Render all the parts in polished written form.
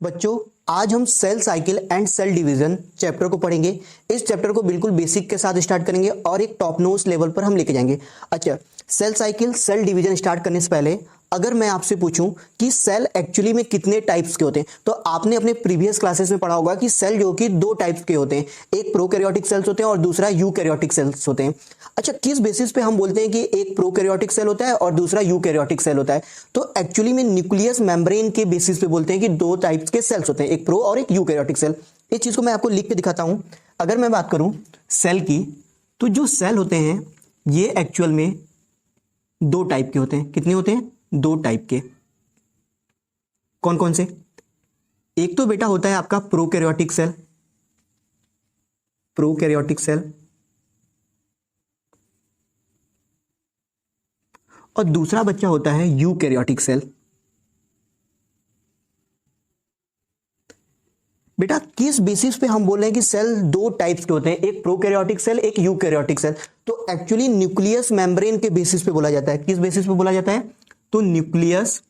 बच्चों आज हम cell cycle and cell division chapter को पढ़ेंगे। इस चैप्टर को बिल्कुल बेसिक के साथ स्टार्ट करेंगे और एक टॉप नोच लेवल पर हम लेके जाएंगे। अच्छा, cell cycle cell division start करने से पहले अगर मैं आपसे पूछूं कि सेल एक्चुअली में कितने टाइप्स के होते हैं, तो आपने अपने प्रीवियस क्लासेस में पढ़ा होगा कि सेल जो कि दो टाइप्स के होते हैं, एक प्रोकैरियोटिक सेल्स होते हैं और दूसरा यूकैरियोटिक सेल्स होते हैं। अच्छा, किस बेसिस पे हम बोलते हैं कि एक प्रोकैरियोटिक सेल होता है और दूसरा यूकैरियोटिक सेल होता है? तो एक्चुअली में न्यूक्लियस मेम्ब्रेन के बेसिस पे बोलते हैं कि दो टाइप्स के सेल्स होते हैं, एक प्रो और एक यूकैरियोटिक सेल। इस चीज को मैं आपको लिख के दिखाता हूं। अगर मैं बात करूं सेल की, तो जो सेल होते हैं ये एक्चुअल में दो टाइप के होते हैं। कितने होते हैं? दो टाइप के। कौन कौन से? एक तो बेटा होता है आपका प्रोकैरियोटिक सेल, प्रोकैरियोटिक सेल, और दूसरा बच्चा होता है यूकैरियोटिक सेल। बेटा किस बेसिस पे हम बोल रहे हैं कि सेल दो टाइप्स के होते हैं, एक प्रोकैरियोटिक सेल एक यूकैरियोटिक सेल? तो एक्चुअली न्यूक्लियस मेम्ब्रेन के बेसिस पे बोला जाता है। किस बेसिस पे बोला जाता है? तो न्यूक्लियस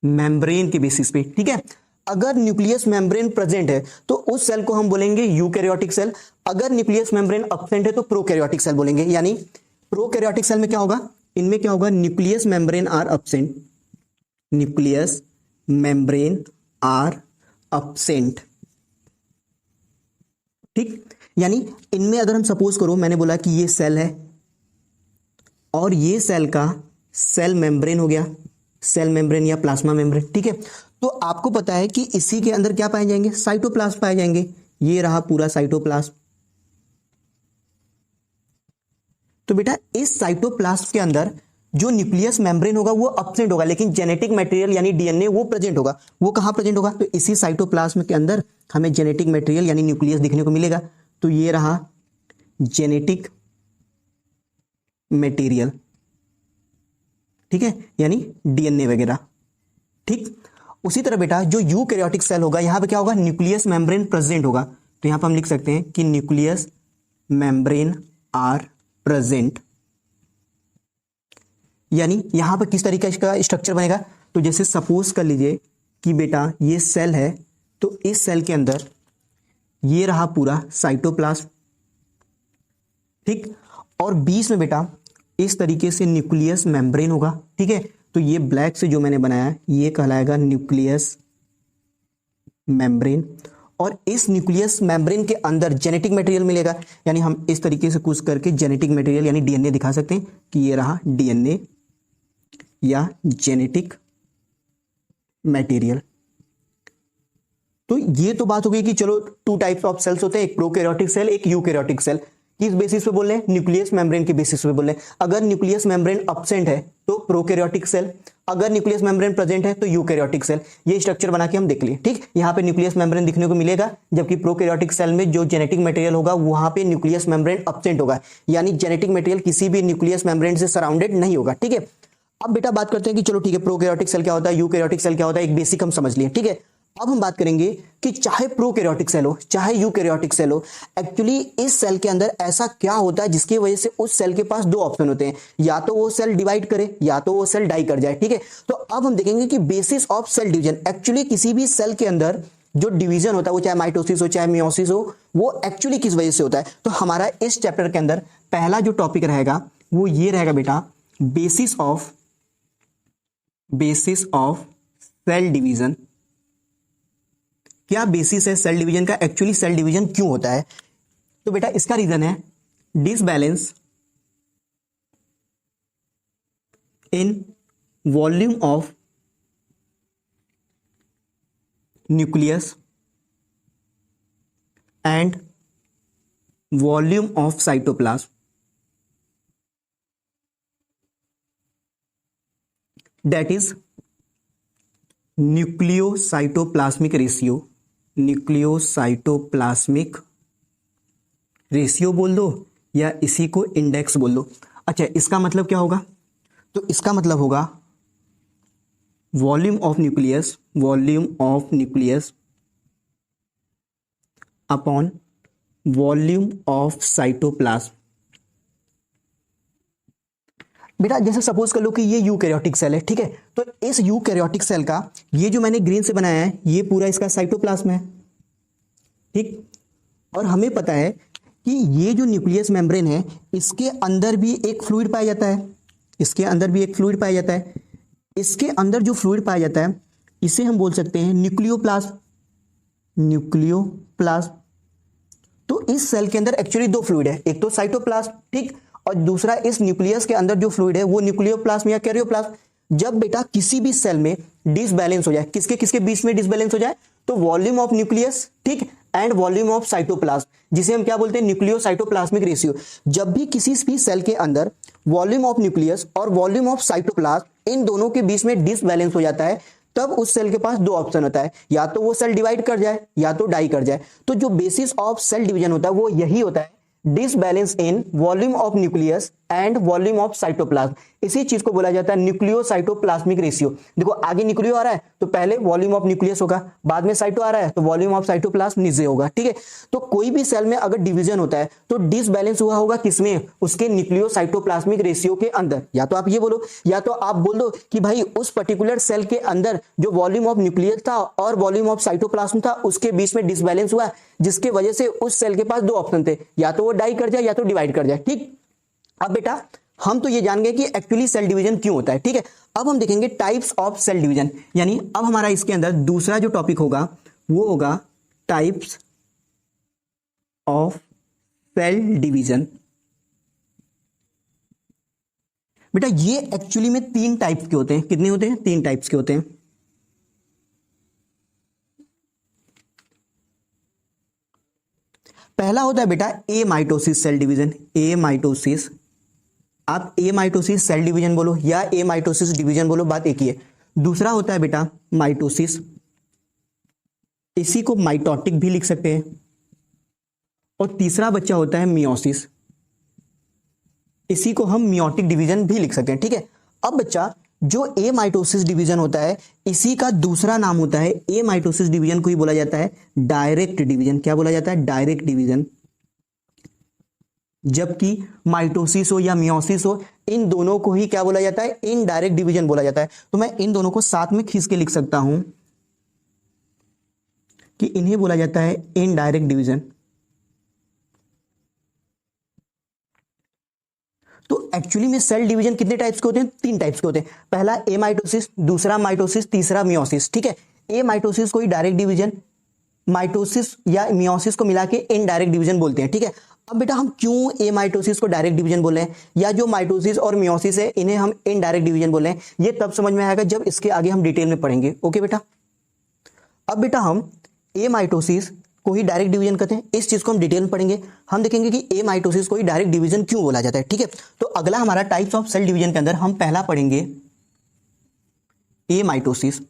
मेम्ब्रेन के बेसिस पे। ठीक है, अगर न्यूक्लियस मेम्ब्रेन प्रेजेंट है तो उस सेल को हम बोलेंगे यूकैरियोटिक सेल, अगर न्यूक्लियस मेम्ब्रेन एब्सेंट है तो प्रोकैरियोटिक सेल बोलेंगे। यानी प्रोकैरियोटिक सेल में क्या होगा? इनमें क्या होगा? Nucleus membrane are absent, nucleus membrane are absent. ठीक, यानी इनमें अगर हम सपोज करो, मैंने बोला कि ये सेल है और ये सेल का सेल मेम्ब्रेन हो गया, सेल मेम्ब्रेन या प्लाज्मा मेम्ब्रेन। ठीक है, तो आपको पता है कि इसी के अंदर क्या पाए जाएंगे? साइटोप्लाज्म पाए जाएंगे। ये रहा पूरा साइटोप्लाज्म। तो बेटा इस साइटोप्लाज्म के अंदर जो न्यूक्लियस मेम्ब्रेन होगा वो एब्सेंट होगा, लेकिन जेनेटिक मटेरियल यानी डीएनए वो प्रेजेंट होगा। वो कहां प्रेजेंट होगा? तो इसी साइटोप्लाज्म के अंदर हमें जेनेटिक मटेरियल यानी न्यूक्लियस दिखने को मिलेगा। तो ये रहा जेनेटिक मटेरियल, ठीक है, यानी डीएनए वगैरह। ठीक, उसी तरह बेटा जो यूकैरियोटिक सेल होगा, यहां पे क्या होगा? न्यूक्लियस मेम्ब्रेन प्रेजेंट होगा। तो यहां पे हम लिख सकते हैं कि न्यूक्लियस मेम्ब्रेन आर प्रेजेंट। यानी यहां पर किस तरीके का स्ट्रक्चर बनेगा? तो जैसे सपोज कर लीजिए कि बेटा ये सेल है, तो इस सेल के अंदर ये रहा पूरा साइटोप्लाज्म, ठीक, और बीच में बेटा इस तरीके से न्यूक्लियस मेम्ब्रेन होगा। ठीक है, तो ये ब्लैक से जो मैंने बनाया ये कहलाएगा न्यूक्लियस मेम्ब्रेन, और इस न्यूक्लियस मेम्ब्रेन के अंदर जेनेटिक मटेरियल मिलेगा। यानी हम इस तरीके से कुछ करके जेनेटिक मटेरियल यानी डीएनए दिखा सकते हैं कि ये रहा डीएनए या जेनेटिक मटेरियल। तो ये तो बात हो गई कि चलो टू टाइप्स ऑफ सेल्स होते हैं, एक प्रोकैरियोटिक सेल एक यूकैरियोटिक सेल। किस बेसिस पे बोल रहे हैं? न्यूक्लियस मेम्ब्रेन के बेसिस पे बोल रहे हैं। अगर न्यूक्लियस मेम्ब्रेन एब्सेंट है तो प्रोकैरियोटिक सेल, अगर न्यूक्लियस मेम्ब्रेन प्रेजेंट है तो यूकैरियोटिक सेल। ये स्ट्रक्चर बना के हम देख लिए। ठीक, यहां पे न्यूक्लियस मेम्ब्रेन दिखने को मिलेगा, जबकि प्रोकैरियोटिक सेल में जो जेनेटिक मटेरियल होगा वहां पे न्यूक्लियस मेम्ब्रेन एब्सेंट होगा, यानी जेनेटिक मटेरियल किसी भी न्यूक्लियस मेम्ब्रेन से सराउंडेड नहीं होगा। ठीक है, अब बेटा बात करते हैं कि चलो ठीक है, प्रोकैरियोटिक सेल क्या होता है, यूकैरियोटिक सेल क्या होता है, एक बेसिक हम समझ लिए। ठीक है, अब हम बात करेंगे कि चाहे प्रोकैरियोटिक सेल हो चाहे यूकैरियोटिक सेल हो, एक्चुअली इस सेल के अंदर ऐसा क्या होता है जिसकी वजह से उस सेल के पास दो ऑप्शन होते हैं, या तो वो सेल डिवाइड करे या तो वो सेल डाई कर जाए। ठीक है, तो अब हम देखेंगे कि basis of cell division, actually किसी भी सेल के अंदर जो डिवीजन होता है, वो चाहे माइटोसिस हो चाहे मियोसिस हो, वो एक्चुअली किस वजह से होता है। तो हमारा इस चैप्टर के अंदर पहला जो टॉपिक रहेगा वो ये रहेगा बेटा, बेसिस ऑफ सेल डिवीजन। क्या बेसिस है सेल डिवीजन का? एक्चुअली सेल डिवीजन क्यों होता है? तो बेटा इसका रीजन है disbalance in volume of nucleus and volume of cytoplasm, that is nucleocytoplasmic ratio, nucleocytoplasmic ratio बोल दो या इसी को इंडेक्स बोल दो। अच्छा, इसका मतलब क्या होगा? तो इसका मतलब होगा volume of nucleus upon volume of cytoplasm. बेटा जैसे सपोज कर लो कि ये यूकैरियोटिक सेल है, ठीक है, तो इस यूकैरियोटिक सेल का ये जो मैंने ग्रीन से बनाया है ये पूरा इसका साइटोप्लाज्म है, ठीक। और हमें पता है कि ये जो न्यूक्लियस मेम्ब्रेन है इसके अंदर भी एक फ्लूइड पाया जाता है, इसके अंदर भी एक फ्लूइड पाया जाता है। इसके अंदर जो फ्लूइड पाया जाता है इसे हम बोल सकते हैं न्यूक्लियोप्लाज्म, न्यूक्लियोप्लाज्म। तो इस सेल के अंदर एक्चुअली दो फ्लूइड है, एक तो साइटोप्लाज्म, ठीक, और दूसरा इस न्यूक्लियस के अंदर जो फ्लूइड है वो न्यूक्लियोप्लाज्म या कैरियोप्लाज्म। जब बेटा किसी भी सेल में डिसबैलेंस हो जाए, किसके किसके बीच में डिसबैलेंस हो जाए, तो वॉल्यूम ऑफ न्यूक्लियस, ठीक, एंड वॉल्यूम ऑफ साइटोप्लाज्म, जिसे हम क्या बोलते हैं, न्यूक्लियोसाइटोप्लाज्मिक रेशियो। जब भी किसी भी सेल के अंदर वॉल्यूम ऑफ न्यूक्लियस और वॉल्यूम ऑफ साइटोप्लाज्म इन दोनों के बीच में डिसबैलेंस हो जाता है, तब उस सेल के पास दो ऑप्शन होता है, या तो वो सेल डिवाइड कर जाए या तो डाई कर जाए। तो जो बेसिस ऑफ सेल डिवीजन होता है वो यही होता है, disbalance in volume of nucleus and volume of cytoplasm. इसी चीज को बोला जाता है न्यूक्लियोसाइटोप्लाज्मिक रेशियो। देखो आगे न्यूक्लियो आ रहा है तो पहले वॉल्यूम ऑफ न्यूक्लियस होगा, बाद में साइटो आ रहा है तो वॉल्यूम ऑफ साइटोप्लाज्म नीचे होगा, ठीक है। तो कोई भी सेल में अगर डिवीजन होता है तो डिसबैलेंस हुआ होगा किसमें, उसके न्यूक्लियोसाइटोप्लाज्मिक रेशियो के अंदर। या तो आप ये बोलो या तो आप बोल दो कि भाई उस पर्टिकुलर सेल के अंदर जो वॉल्यूम ऑफ न्यूक्लियस था और वॉल्यूम ऑफ साइटोप्लाज्म था उसके बीच में डिसबैलेंस हुआ, जिसके वजह से उस सेल के पास दो ऑप्शन थे, या तो वो डाई कर जाए या तो डिवाइड कर जाए, ठीक। अब बेटा हम तो ये जान गए कि एक्चुअली सेल डिवीजन क्यों होता है, ठीक है। अब हम देखेंगे टाइप्स ऑफ सेल डिवीजन, यानी अब हमारा इसके अंदर दूसरा जो टॉपिक होगा वो होगा टाइप्स ऑफ सेल डिवीजन। बेटा ये एक्चुअली में तीन टाइप्स के होते हैं, कितने होते हैं, तीन टाइप्स के होते हैं। पहला होता है बेटा ए माइटोसिस सेल डिवीजन, ए माइटोसिस, आप ए माइटोसिस सेल डिवीजन बोलो या ए माइटोसिस डिवीजन बोलो, बात एक ही है। दूसरा होता है बेटा माइटोसिस, इसी को माइटोटिक भी लिख सकते हैं। और तीसरा बच्चा होता है मियोसिस, इसी को हम मियोटिक डिवीजन भी लिख सकते हैं, ठीक है। अब बच्चा जो ए माइटोसिस डिवीजन होता है इसी का दूसरा नाम होता है, ए माइटोसिस डिवीजन को ही बोला जाता है डायरेक्ट डिवीजन। क्या बोला जाता है, डायरेक्ट डिवीजन। जबकि माइटोसिस हो या मियोसिस हो इन दोनों को ही क्या बोला जाता है, इनडायरेक्ट डिवीजन बोला जाता है। तो मैं इन दोनों को साथ में खींच के लिख सकता हूं कि इन्हें बोला जाता है इनडायरेक्ट डिवीजन। तो एक्चुअली में सेल डिवीजन कितने टाइप्स के होते हैं, तीन टाइप्स के होते हैं। पहला ए माइटोसिस, दूसरा माइटोसिस, तीसरा मियोसिस, ठीक है। ए माइटोसिस को ही डायरेक्ट डिवीजन, माइटोसिस या मियोसिस को मिला के इनडायरेक्ट डिवीजन बोलते हैं, ठीक है। अब बेटा हम क्यों ए माइटोसिस को डायरेक्ट डिवीजन बोले हैं या जो माइटोसिस और मियोसिस है इन्हें हम इनडायरेक्ट डिवीजन बोले हैं, ये तब समझ में आएगा जब इसके आगे हम डिटेल में पढ़ेंगे, ओके बेटा। अब बेटा हम ए माइटोसिस को ही डायरेक्ट डिवीजन कहते हैं, इस चीज को हम डिटेल में पढ़ेंगे। हम देखेंगे कि ए माइटोसिस को ही डायरेक्ट डिवीजन क्यों बोला जाता है, ठीक है। तो अगला हमारा टाइप्स ऑफ सेल डिवीजन के अंदर हम पहला पढ़ेंगे ए माइटोसिस,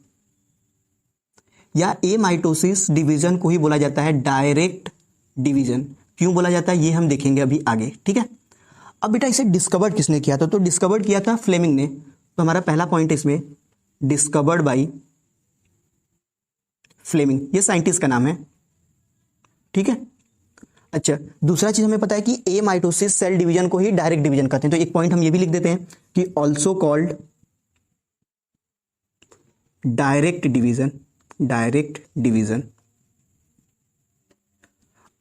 या ए माइटोसिस डिवीजन को ही बोला जाता है डायरेक्ट डिवीजन। क्यों बोला जाता है ये हम देखेंगे अभी आगे, ठीक है। अब बेटा इसे डिस्कवर्ड किसने किया था, तो डिस्कवर्ड किया था फ्लेमिंग ने। तो हमारा पहला पॉइंट इसमें डिस्कवर्ड बाय फ्लेमिंग, ये साइंटिस्ट का नाम है, ठीक है। अच्छा दूसरा चीज हमें पता है कि ए माइटोसिस सेल डिवीजन को ही डायरेक्ट डिवीजन कहते हैं, तो एक पॉइंट हम ये भी लिख देते हैं कि also called direct division, direct division.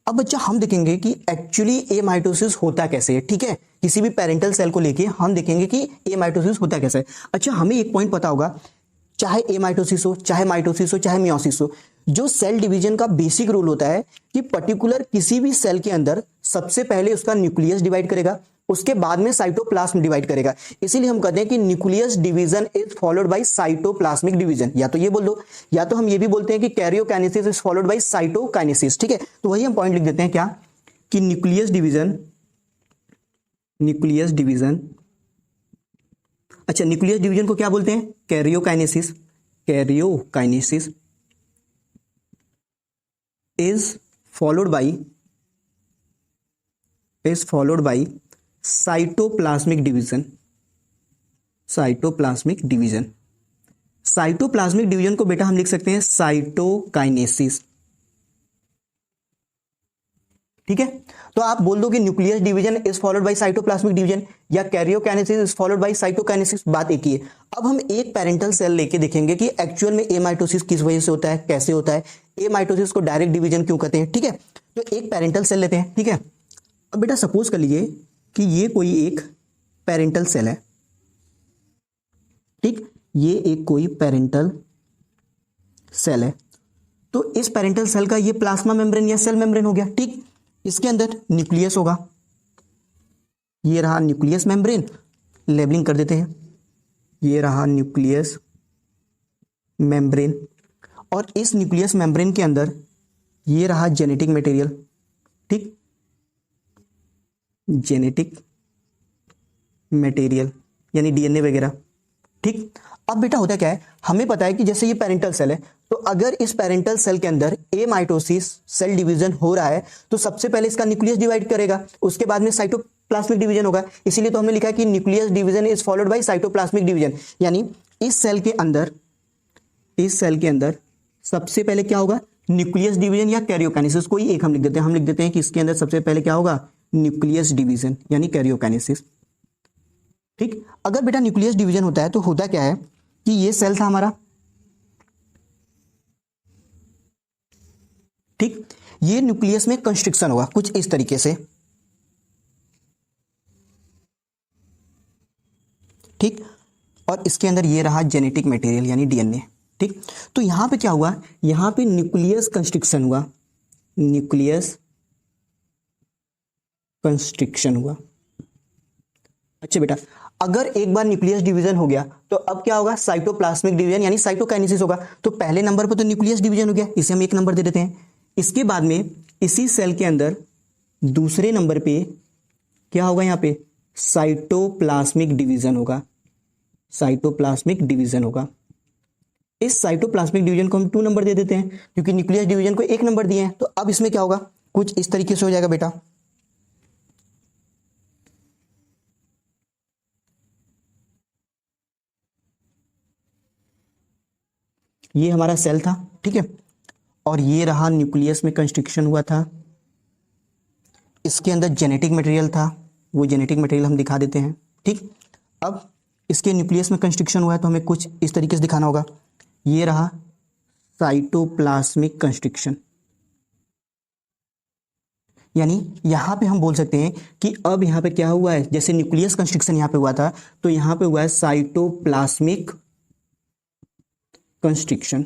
अब बच्चा हम देखेंगे कि एक्चुअली ए माइटोसिस होता कैसे है, ठीक है। किसी भी पेरेंटल सेल को लेके हम देखेंगे कि ए माइटोसिस होता कैसे है। अच्छा हमें एक पॉइंट पता होगा, चाहे ए माइटोसिस हो, चाहे माइटोसिस हो, चाहे मियोसिस हो, जो सेल डिवीजन का बेसिक रूल होता है कि पर्टिकुलर किसी भी सेल के अंदर सबसे पहले उसका न्यूक्लियस डिवाइड करेगा, उसके बाद में साइटोप्लाज्म डिवाइड करेगा। इसीलिए हम कहते हैं कि nucleus division is followed by cytoplasmic division, या तो ये बोल दो या तो हम ये भी बोलते हैं कि karyokinesis is followed by cytokinesis, ठीक है। तो वही हम पॉइंट लिख देते हैं क्या, कि न्यूक्लियस डिवीजन, न्यूक्लियस डिवीजन, अच्छा न्यूक्लियस डिवीजन को क्या बोलते हैं, karyokinesis, karyokinesis is followed by cytoplasmic division, cytoplasmic division. Cytoplasmic division को बेटा हम लिख सकते हैं साइटोकाइनेसिस, ठीक है, तो आप बोल दो कि nucleus division is followed by cytoplasmic division या karyokinesis is followed by cytokinesis, बात एक ही है। अब हम एक पेरेंटल सेल लेके देखेंगे कि एक्चुअल में ए माइटोसिस किस वजह से होता है, कैसे होता है, ए माइटोसिस को डायरेक्ट डिवीजन क्यों कहते हैं। ठीक है, तो एक पेरेंटल सेल लेते हैं। ठीक है, अब बेटा सपोज कर लीजिए कि ये कोई एक पेरेंटल सेल है। ठीक, ये एक कोई पेरेंटल सेल है, तो इस पेरेंटल सेल का ये प्लाज्मा मेम्ब्रेन या सेल मेम्ब्रेन हो गया। ठीक, इसके अंदर न्यूक्लियस होगा, ये रहा न्यूक्लियस मेम्ब्रेन, लेबलिंग कर देते हैं, ये रहा न्यूक्लियस मेम्ब्रेन, और इस न्यूक्लियस मेम्ब्रेन के अंदर ये रहा जेनेटिक मटेरियल। ठीक, जेनेटिक मटेरियल यानी डीएनए वगैरह। ठीक, अब बेटा होता क्या है, हमें पता है कि जैसे ये पेरेंटल सेल है, तो अगर इस पेरेंटल सेल के अंदर ए माइटोसिस सेल डिवीजन हो रहा है तो सबसे पहले इसका न्यूक्लियस डिवाइड करेगा, उसके बाद में साइटोप्लाज्मिक डिवीजन होगा। इसीलिए तो हमने लिखा कि nucleus division is followed by cytoplasmic division, यानी इस सेल के अंदर सबसे पहले क्या होगा, न्यूक्लियस डिवीजन या कैरियोकाइनेसिस, कोई एक हम लिख देते हैं। हम लिख देते हैं कि इसके अंदर सबसे पहले क्या होगा, न्यूक्लियस डिवीजन यानी कैरियोकाइनेसिस। ठीक, अगर बेटा न्यूक्लियस डिवीजन होता है तो होता क्या है कि ये सेल था हमारा। ठीक, ये न्यूक्लियस में कंस्ट्रिक्शन होगा कुछ इस तरीके से। ठीक, और इसके अंदर ये रहा जेनेटिक मटेरियल यानी डीएनए। ठीक, तो यहां पे क्या हुआ, यहां पे न्यूक्लियस कंस्ट्रिक्शन हुआ, न्यूक्लियस कंस्ट्रिक्शन हुआ। अच्छा बेटा, अगर एक बार न्यूक्लियस डिवीजन हो गया तो अब क्या होगा, साइटोप्लाज्मिक डिवीजन यानी साइटोकाइनेसिस होगा। तो पहले नंबर पर तो न्यूक्लियस डिवीजन हो गया, इसे हम एक नंबर दे देते हैं। इसके बाद में इसी सेल के अंदर दूसरे नंबर पे क्या होगा, यहां पे साइटोप्लाज्मिक डिवीजन होगा, साइटोप्लाज्मिक डिवीजन होगा। इस साइटोप्लाज्मिक डिवीजन को हम 2 नंबर दे देते हैं क्योंकि न्यूक्लियस डिवीजन को 1 नंबर दिए हैं। तो अब इसमें क्या होगा, कुछ इस तरीके से हो जाएगा बेटा। ये हमारा सेल था, ठीक है, और ये रहा न्यूक्लियस में कंस्ट्रिक्शन हुआ था, इसके अंदर जेनेटिक मटेरियल था, वो जेनेटिक मटेरियल हम दिखा देते हैं। ठीक, अब इसके न्यूक्लियस में कंस्ट्रिक्शन हुआ है तो हमें कुछ इस तरीके से दिखाना होगा, ये रहा साइटोप्लाज्मिक कंस्ट्रिक्शन, यानी यहां पे हम बोल सकते हैं कि अब यहां पे क्या हुआ है, जैसे न्यूक्लियस कंस्ट्रिक्शन यहां पे हुआ था तो यहां पे हुआ है साइटोप्लाज्मिक कंस्ट्रिक्शन।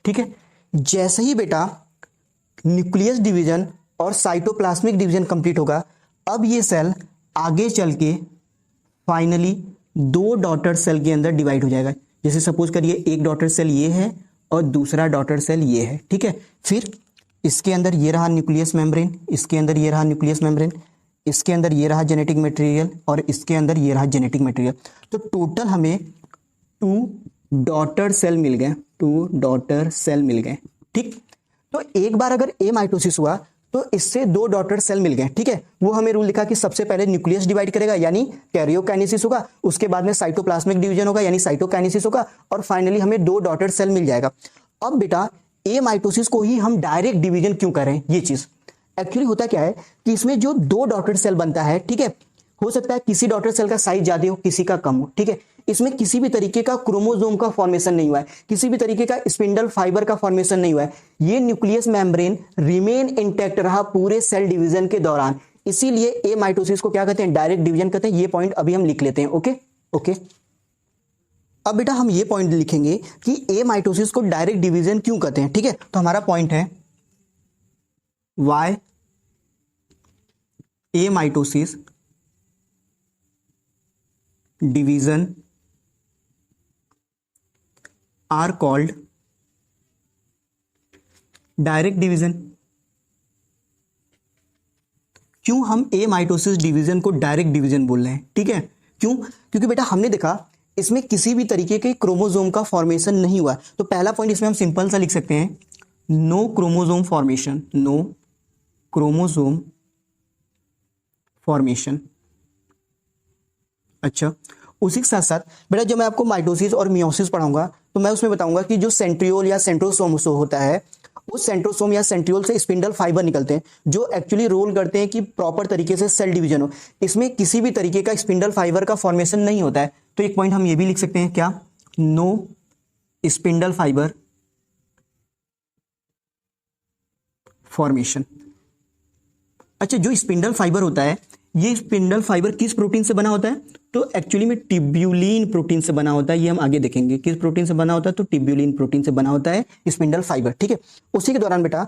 ठीक है, जैसे ही बेटा न्यूक्लियस डिवीजन और साइटोप्लाज्मिक डिवीजन कंप्लीट होगा, अब ये सेल आगे चल के फाइनली 2 डॉटर सेल के अंदर डिवाइड हो जाएगा। जैसे सपोज करिए एक डॉटर सेल ये है और दूसरा डॉटर सेल ये है। ठीक है, फिर इसके अंदर ये रहा न्यूक्लियस मेम्ब्रेन, इसके अंदर ये रहा न्यूक्लियस मेम्ब्रेन, इसके अंदर ये रहा जेनेटिक मटेरियल और इसके अंदर ये रहा जेनेटिक मटेरियल। तो टोटल हमें 2 डॉटर सेल मिल गए, 2 डॉटर सेल मिल गए। ठीक, तो एक बार अगर ए माइटोसिस हुआ तो इससे 2 डॉटर सेल मिल गए। ठीक है, वो हमें रूल लिखा कि सबसे पहले न्यूक्लियस डिवाइड करेगा यानी कैरियोकाइनेसिस होगा, उसके बाद में साइटोप्लाज्मिक डिवीजन होगा यानी साइटोकाइनेसिस होगा, और फाइनली हमें 2 डॉटर सेल मिल जाएगा। अब बेटा ए माइटोसिस को ही हम डायरेक्ट डिवीजन क्यों करें, ये चीज एक्चुअली होता क्या है कि इसमें जो 2 डॉटर सेल बनता है, ठीक है, हो सकता है किसी डॉटर सेल का साइज ज्यादा हो, किसी का कम हो। ठीक है, इसमें किसी भी तरीके का क्रोमोसोम का फॉर्मेशन नहीं हुआ है, किसी भी तरीके का स्पिंडल फाइबर का फॉर्मेशन नहीं हुआ है। ये न्यूक्लियस मेम्ब्रेन रिमेन इंटैक्ट रहा पूरे सेल डिवीजन के दौरान, इसीलिए ए माइटोसिस को क्या कहते हैं, डायरेक्ट डिवीजन कहते हैं। ये पॉइंट अभी हम लिख लेते हैं। ओके ओके, अब बेटा हम ये पॉइंट लिखेंगे कि ए माइटोसिस को डायरेक्ट डिवीजन क्यों कहते हैं। ठीक है, तो हमारा पॉइंट है why amitosis division are called direct division. क्यों हम ए माइटोसिस डिवीजन को डायरेक्ट डिवीजन बोल रहे हैं, ठीक है, क्यों, क्योंकि बेटा हमने देखा इसमें किसी भी तरीके के क्रोमोसोम का फॉर्मेशन नहीं हुआ। तो पहला पॉइंट इसमें हम सिंपल सा लिख सकते हैं, no chromosome formation, no chromosome formation. अच्छा, उसी के साथ साथ बेटा जब मैं आपको माइटोसिस और मियोसिस पढ़ाऊंगा तो मैं उसमें बताऊंगा कि जो सेंट्रियोल या सेंट्रोसोम होता है उस सेंट्रोसोम या सेंट्रियोल से स्पिंडल फाइबर निकलते हैं जो एक्चुअली रोल करते हैं कि प्रॉपर तरीके से सेल डिवीजन हो। इसमें किसी भी तरीके का स्पिंडल फाइबर का फॉर्मेशन नहीं होता है। तो एक पॉइंट हम ये भी लिख सकते हैं, क्या? No spindle fibre formation. अच्छा, जो स्पिंडल फाइबर होता है, ये स्पिंडल फाइबर किस प्रोटीन से बना होता है? तो एक्चुअली में टिब्यूलिन प्रोटीन से बना होता है। ये हम आगे देखेंगे किस प्रोटीन से बना होता है। तो टिब्यूलिन प्रोटीन से बना होता है स्पिंडल फाइबर, ठीक है। उसी के दौरान बेटा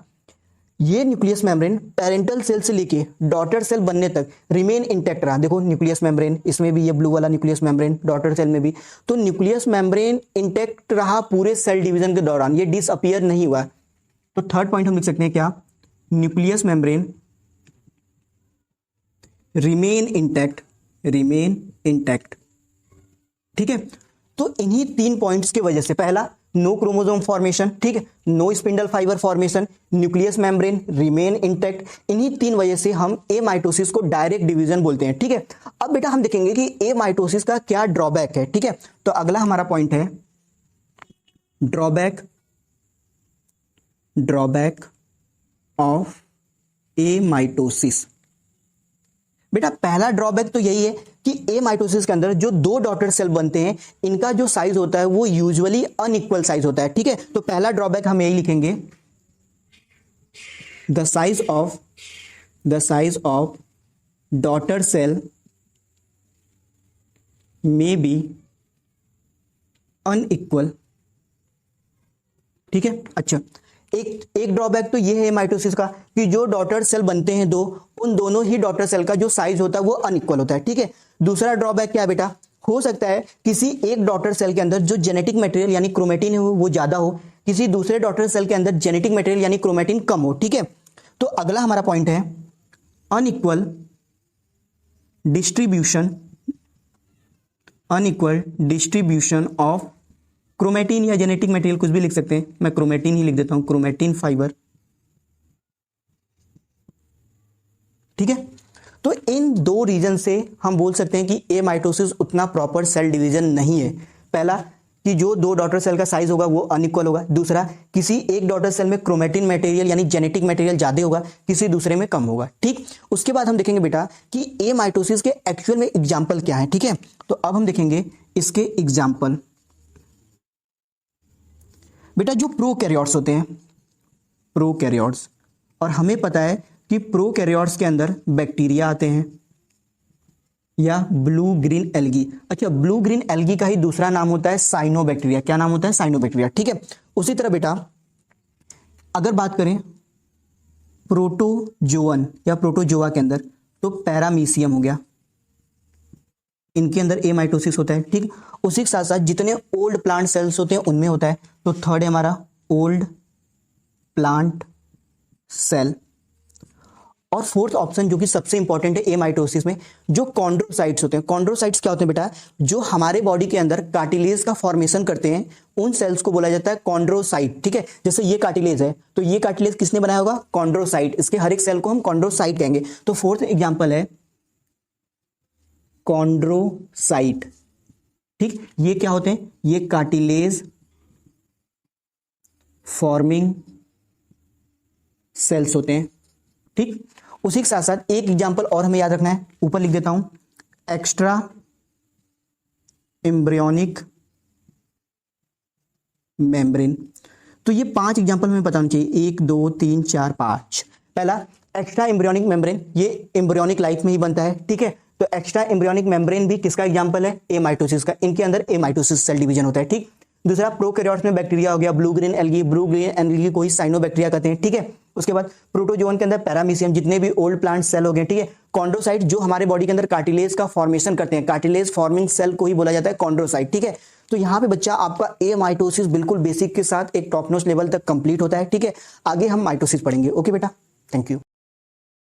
ये न्यूक्लियस मेम्ब्रेन पेरेंटल सेल से लेके डॉटर सेल बनने तक रिमेन इंटैक्ट रहा। देखो न्यूक्लियस मेम्ब्रेन, इसमें भी ये ब्लू वाला न्यूक्लियस मेम्ब्रेन, डॉटर सेल में भी। तो न्यूक्लियस मेम्ब्रेन इंटैक्ट रहा पूरे सेल डिवीजन के दौरान, ये डिसअपीयर नहीं हुआ। तो थर्ड पॉइंट हम लिख सकते हैं, क्या? न्यूक्लियस मेम्ब्रेन रिमेन इंटैक्ट, ठीक है। तो इन्हीं 3 पॉइंट्स की वजह से, पहला नो क्रोमोसोम फॉर्मेशन, ठीक है, no spindle fibre formation, nucleus membrane remain intact, इन्हीं 3 वजह से हम ए माइटोसिस को डायरेक्ट डिवीजन बोलते हैं, ठीक है। अब बेटा हम देखेंगे कि ए माइटोसिस का क्या ड्रॉबैक है, ठीक है। तो अगला हमारा पॉइंट है ड्रॉबैक ऑफ ए माइटोसिस। बेटा पहला ड्रॉबैक तो यही है कि ए माइटोसिस के अंदर जो 2 डॉटर सेल बनते हैं, इनका जो साइज होता है वो यूजुअली अनइक्वल साइज होता है, ठीक है। तो पहला ड्रॉबैक हम यही लिखेंगे, the size of daughter cell may be unequal, ठीक है। अच्छा, एक ड्रॉबैक तो ये है माइटोसिस का कि जो डॉटर सेल बनते हैं 2, उन दोनों ही डॉटर सेल का जो साइज होता है वो अनइक्वल होता है, ठीक है। दूसरा ड्रॉबैक क्या है बेटा? हो सकता है किसी एक डॉटर सेल के अंदर जो जेनेटिक मटेरियल यानी क्रोमेटिन है वो ज्यादा हो, किसी दूसरे डॉटर सेल के अंदर जेनेटिक मटेरियल यानी क्रोमेटिन कम हो, ठीक है। तो अगला हमारा पॉइंट है अनइक्वल डिस्ट्रीब्यूशन ऑफ क्रोमेटिन या जेनेटिक मटेरियल, कुछ भी लिख सकते हैं, मैं क्रोमेटिन ही लिख देता हूं, क्रोमेटिन फाइबर, ठीक है। तो इन 2 रीजन से हम बोल सकते हैं कि ए माइटोसिस उतना प्रॉपर सेल डिवीजन नहीं है। पहला कि जो 2 डॉटर सेल का साइज होगा वो अनइक्वल होगा। दूसरा, किसी एक डॉटर सेल में क्रोमेटिन मटेरियल यानी जेनेटिक मटेरियल ज्यादा होगा, किसी दूसरे में कम होगा, ठीक। उसके बाद हम देखेंगे बेटा कि ए माइटोसिस के एक्चुअल में एग्जाम्पल क्या है, ठीक है। तो अब हम देखेंगे इसके एग्जाम्पल। बेटा जो प्रोकैरियोट्स होते हैं, प्रोकैरियोट्स, और हमें पता है कि प्रोकैरियोट्स के अंदर बैक्टीरिया आते हैं या ब्लू ग्रीन एल्गी। अच्छा, ब्लू ग्रीन एल्गी का ही दूसरा नाम होता है साइनोबैक्टीरिया। क्या नाम होता है? साइनोबैक्टीरिया, ठीक है। उसी तरह बेटा अगर बात करें प्रोटोजोअन या प्रोटोजोआ के अंदर, तो पैरामीशियम हो गया, इनके अंदर ए माइटोसिस होता है, ठीक। उसी के साथ साथ जितने ओल्ड प्लांट सेल्स होते हैं उनमें होता है। तो थर्ड है हमारा ओल्ड प्लांट सेल। और फोर्थ ऑप्शन जो कि सबसे इंपॉर्टेंट है ए माइटोसिस में, जो कॉन्ड्रोसाइट्स होते हैं। कॉन्ड्रोसाइट्स क्या होते हैं बेटा? जो हमारे बॉडी के अंदर कार्टिलेज का फॉर्मेशन करते हैं, उन सेल्स को बोला जाता है कॉन्ड्रोसाइट, ठीक है। जैसे ये कार्टिलेज है, तो ये कार्टिलेज किसने बनाया होगा? कॉन्ड्रोसाइट। इसके हर एक सेल को हम कॉन्ड्रोसाइट कहेंगे। तो फोर्थ एग्जाम्पल है कॉन्ड्रोसाइट, ठीक। ये क्या होते हैं? ये कार्टिलेज फॉर्मिंग सेल्स होते हैं, ठीक। उसी के साथ साथ एक एग्जांपल और हमें याद रखना है, ऊपर लिख देता हूं, एक्स्ट्रा एम्ब्रियोनिक मेम्ब्रेन। तो ये 5 एग्जांपल हमें बताना चाहिए, 1 2 3 4 5। पहला एक्स्ट्रा एम्ब्रियोनिक मेम्ब्रेन, ये एम्ब्रियोनिक लाइफ में ही बनता है, ठीक है। तो एक्स्ट्रा एम्ब्रियोनिक मेम्ब्रेन भी किसका एग्जांपल है? ए माइटोसिस का। इनके अंदर ए माइटोसिस सेल डिवीजन होता है, ठीक। दूसरा प्रोकैरियोट्स में बैक्टीरिया हो गया, ब्लू ग्रीन एल्गी को ही साइनोबैक्टीरिया कहते हैं, ठीक है। उसके बाद प्रोटोजोन के अंदर पैरामीशियम, जितने भी ओल्ड प्लांट सेल हो गए, ठीक है। कॉन्ड्रोसाइट जो हमारे बॉडी के अंदर कार्टिलेज का फॉर्मेशन करते हैं, कार्टिलेज फॉर्मिंग सेल को ही बोला जाता है कॉन्ड्रोसाइट, ठीक है। तो यहाँ पे बच्चा आपका ए माइटोसिस बिल्कुल बेसिक के साथ एक टॉप नॉच लेवल तक कंप्लीट होता है, ठीक है। आगे हम माइटोसिस पढ़ेंगे। ओके बेटा, थैंक यू।